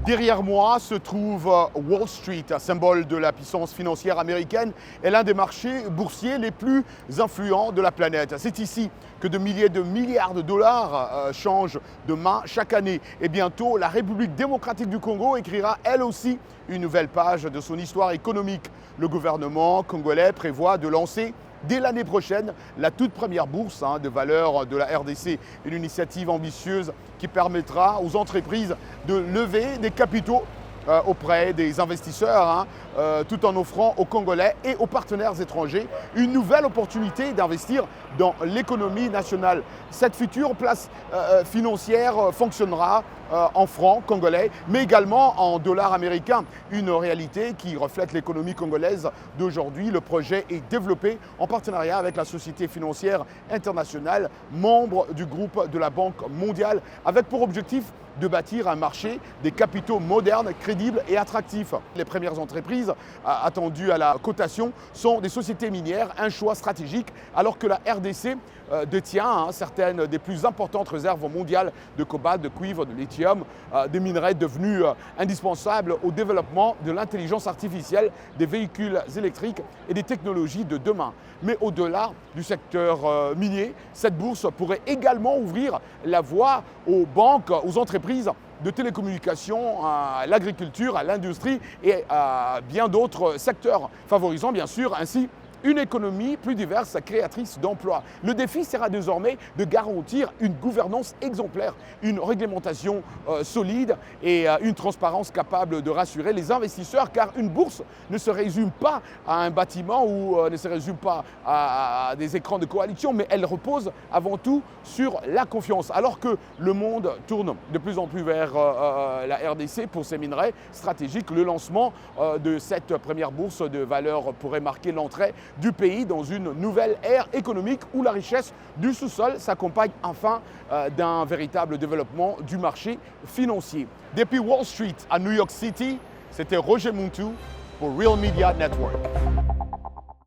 Derrière moi se trouve Wall Street, un symbole de la puissance financière américaine et l'un des marchés boursiers les plus influents de la planète. C'est ici que de milliers de milliards de dollars changent de main chaque année. Et bientôt, la République démocratique du Congo écrira elle aussi une nouvelle page de son histoire économique. Le gouvernement congolais prévoit de lancer dès l'année prochaine la toute première bourse de valeur de la RDC, une initiative ambitieuse qui permettra aux entreprises de lever des capitaux auprès des investisseurs, tout en offrant aux Congolais et aux partenaires étrangers une nouvelle opportunité d'investir dans l'économie nationale. Cette future place financière fonctionnera en francs congolais, mais également en dollars américains. Une réalité qui reflète l'économie congolaise d'aujourd'hui. Le projet est développé en partenariat avec la Société financière internationale, membre du groupe de la Banque mondiale, avec pour objectif de bâtir un marché des capitaux modernes, crédibles et attractifs. Les premières entreprises attendues à la cotation sont des sociétés minières, un choix stratégique, alors que la RDC détient certaines des plus importantes réserves mondiales de cobalt, de cuivre, de lithium, des minerais devenus indispensables au développement de l'intelligence artificielle, des véhicules électriques et des technologies de demain. Mais au-delà du secteur minier, cette bourse pourrait également ouvrir la voie aux banques, aux entreprises de télécommunications, à l'agriculture, à l'industrie et à bien d'autres secteurs, favorisant bien sûr ainsi une économie plus diverse, créatrice d'emplois. Le défi sera désormais de garantir une gouvernance exemplaire, une réglementation solide et une transparence capable de rassurer les investisseurs, car une bourse ne se résume pas à un bâtiment ou ne se résume pas à des écrans de coalition, mais elle repose avant tout sur la confiance. Alors que le monde tourne de plus en plus vers la RDC pour ses minerais stratégiques, le lancement de cette première bourse de valeur pourrait marquer l'entrée du pays dans une nouvelle ère économique où la richesse du sous-sol s'accompagne enfin d'un véritable développement du marché financier. Depuis Wall Street à New York City, c'était Roger Muntu pour Real Media Network.